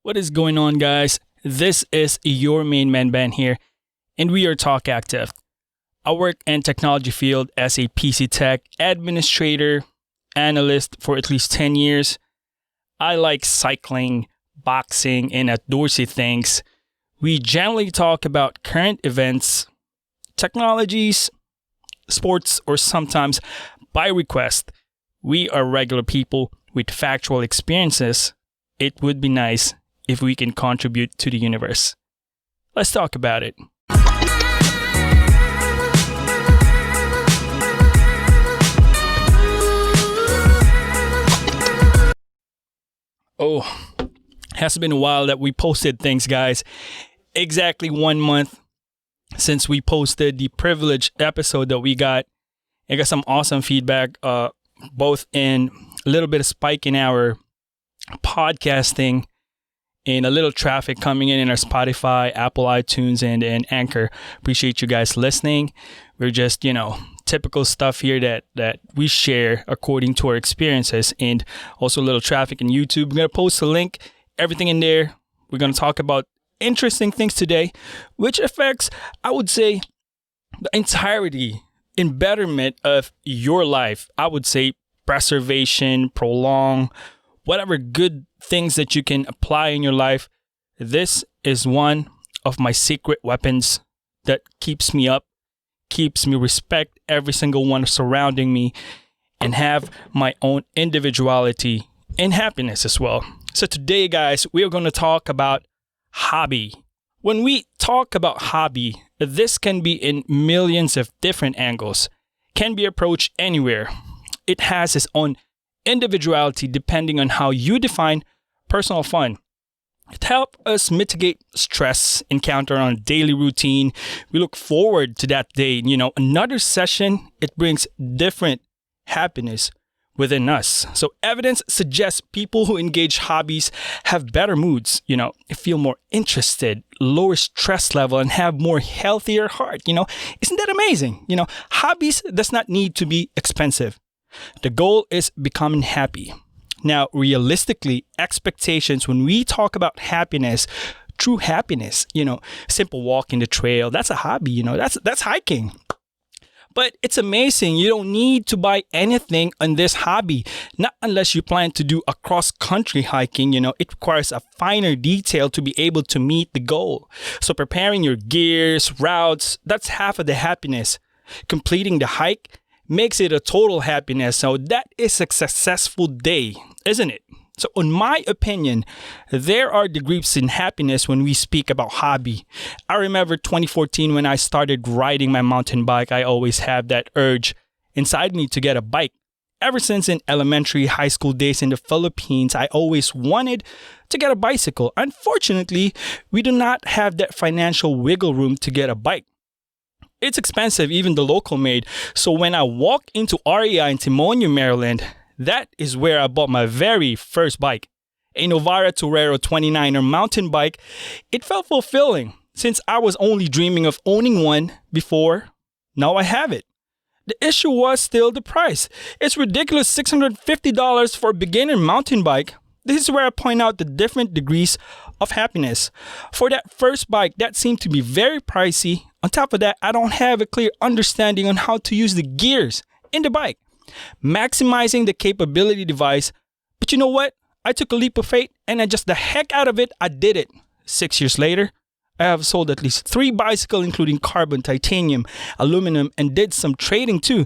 What is going on, guys? This is your main man Ben here, and we are Talk Active. I work in technology field as a PC tech administrator, analyst for at least 10 years. I like cycling, boxing, and outdoorsy things. We generally talk about current events, technologies, sports, or sometimes by request. We are regular people with factual experiences. It would be nice if we can contribute to the universe. Let's talk about it. Oh, has been a while that we posted things, guys. Exactly 1 month since we posted the privileged episode that we got. I got some awesome feedback, both in a little bit of spike in our podcasting and a little traffic coming in our Spotify, Apple iTunes, and Anchor. Appreciate you guys listening. We're just, typical stuff here that we share according to our experiences, and also a little traffic in YouTube. I'm going to post a link, everything in there. We're going to talk about interesting things today, which affects, I would say, the entirety and betterment of your life. I would say preservation, prolong, whatever good things that you can apply in your life. This is one of my secret weapons that keeps me up, keeps me respect every single one surrounding me, and have my own individuality and happiness as well. So today, guys, we are going to talk about hobby. When we talk about hobby, this can be in millions of different angles, can be approached anywhere. It has its own individuality depending on how you define personal fun. It helps us mitigate stress encounter on a daily routine. We look forward to that day. Another session, it brings different happiness within us. So evidence suggests people who engage hobbies have better moods, feel more interested, lower stress level, and have more healthier heart. Isn't that amazing? Hobbies does not need to be expensive. The goal is becoming happy. Now, realistically, expectations when we talk about happiness, true happiness, simple walk in the trail, that's a hobby, that's hiking. But it's amazing. You don't need to buy anything on this hobby, not unless you plan to do a cross-country hiking. It requires a finer detail to be able to meet the goal. So preparing your gears, routes, that's half of the happiness. Completing the hike makes it a total happiness. So that is a successful day, isn't it? So in my opinion, there are degrees in happiness when we speak about hobby. I remember 2014 when I started riding my mountain bike. I always have that urge inside me to get a bike. Ever since in elementary, high school days in the Philippines, I always wanted to get a bicycle. Unfortunately, we do not have that financial wiggle room to get a bike. It's expensive, even the local made. So when I walked into REI in Timonia, Maryland, that is where I bought my very first bike. A Novara Torero 29er mountain bike. It felt fulfilling since I was only dreaming of owning one before. Now I have it. The issue was still the price. It's ridiculous $650 for a beginner mountain bike. This is where I point out the different degrees of happiness. For that first bike, that seemed to be very pricey. On top of that, I don't have a clear understanding on how to use the gears in the bike, maximizing the capability device. But you know what? I took a leap of faith and I just the heck out of it. I did it. 6 years later, I have sold at least 3 bicycles, including carbon, titanium, aluminum, and did some trading too.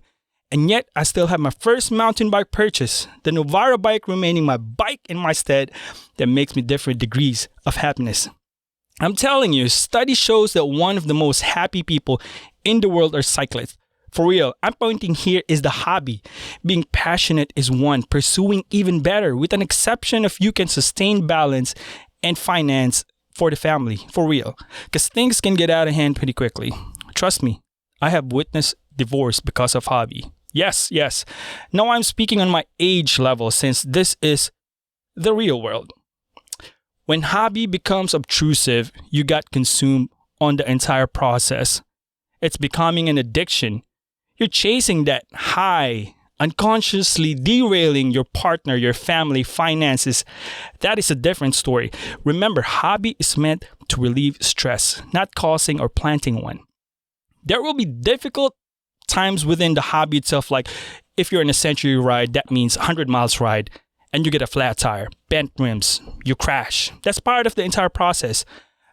And yet, I still have my first mountain bike purchase, the Novara bike remaining my bike in my stead that makes me different degrees of happiness. I'm telling you, study shows that one of the most happy people in the world are cyclists. For real, I'm pointing here is the hobby. Being passionate is one, pursuing even better with an exception if you can sustain balance and finance for the family, for real. Because things can get out of hand pretty quickly. Trust me, I have witnessed divorce because of hobby. Yes. Now I'm speaking on my age level since this is the real world. When hobby becomes obtrusive, you got consumed on the entire process. It's becoming an addiction. You're chasing that high unconsciously derailing your partner, your family, finances, that is a different story. Remember, hobby is meant to relieve stress, not causing or planting one. There will be difficult times within the hobby itself, like if you're in a century ride, that means 100 miles ride, and you get a flat tire, bent rims, you crash. That's part of the entire process.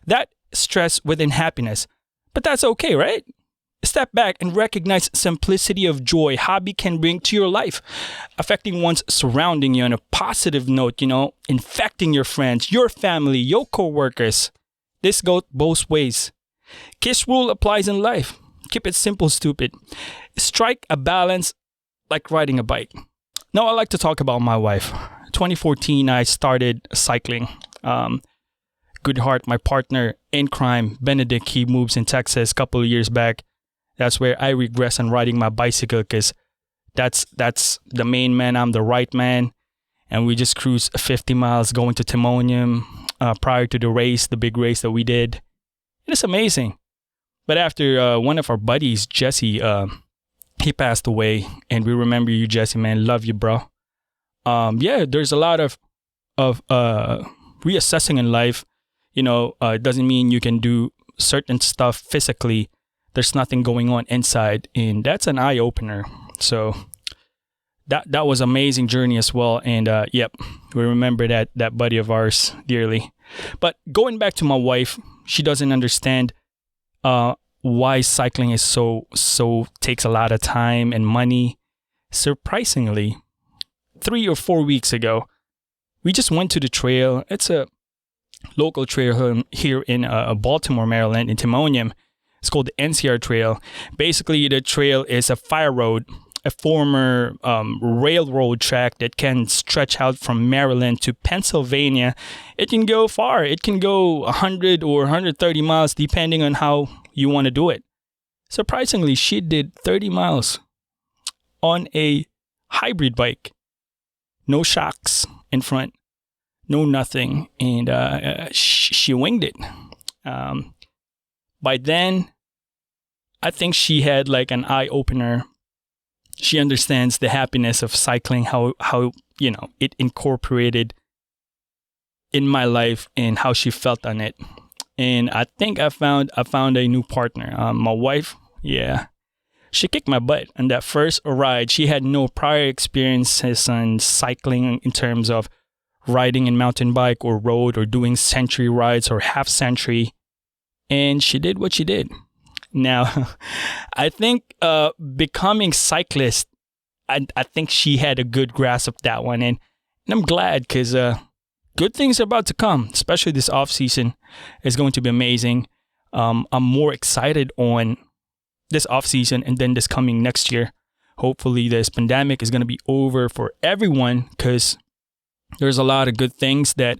That stress within happiness. But that's okay, right? Step back and recognize simplicity of joy hobby can bring to your life, affecting one's surrounding you on a positive note, infecting your friends, your family, your co-workers. This goes both ways. KISS rule applies in life. Keep it simple, stupid. Strike a balance like riding a bike. Now I like to talk about my wife. 2014, I started cycling. Goodheart, my partner in crime, Benedict, he moves in Texas a couple of years back. That's where I regress on riding my bicycle because that's the main man. I'm the right man. And we just cruised 50 miles going to Timonium prior to the race, the big race that we did. It's amazing. But after one of our buddies, Jesse, he passed away. And we remember you, Jesse, man. Love you, bro. There's a lot of reassessing in life. It doesn't mean you can do certain stuff physically. There's nothing going on inside, and that's an eye opener. So that was amazing journey as well. And we remember that buddy of ours dearly. But going back to my wife, she doesn't understand why cycling is so takes a lot of time and money. Surprisingly, 3 or 4 weeks ago, we just went to the trail. It's a local trail here in Baltimore, Maryland, in Timonium. It's called the NCR Trail. Basically, the trail is a fire road, a former railroad track that can stretch out from Maryland to Pennsylvania. It can go far. It can go 100 or 130 miles, depending on how you want to do it. Surprisingly, she did 30 miles on a hybrid bike. No shocks in front. No nothing. And she winged it. By then, I think she had like an eye opener. She understands the happiness of cycling, how it incorporated in my life and how she felt on it. And I think I found a new partner. My wife, she kicked my butt on that first ride. She had no prior experiences on cycling in terms of riding in mountain bike or road or doing century rides or half century. And she did what she did. Now, I think becoming cyclist, I think she had a good grasp of that one. And I'm glad because good things are about to come, especially this off season is going to be amazing. I'm more excited on this off season and then this coming next year. Hopefully this pandemic is going to be over for everyone because there's a lot of good things that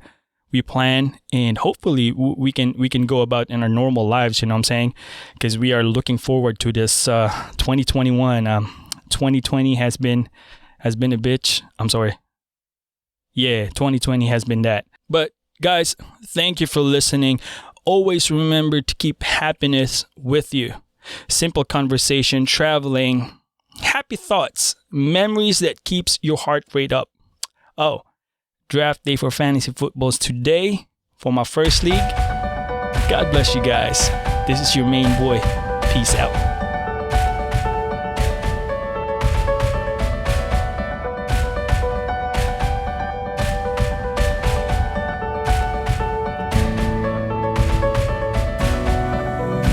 we plan, and hopefully we can go about in our normal lives, you know what I'm saying? Because we are looking forward to this 2021. 2020 has been a bitch. I'm sorry. Yeah, 2020 has been that. But guys, thank you for listening. Always remember to keep happiness with you. Simple conversation, traveling, happy thoughts, memories that keeps your heart rate up. Oh, draft day for fantasy footballs today for my first league. God bless you guys. This is your main boy. Peace out.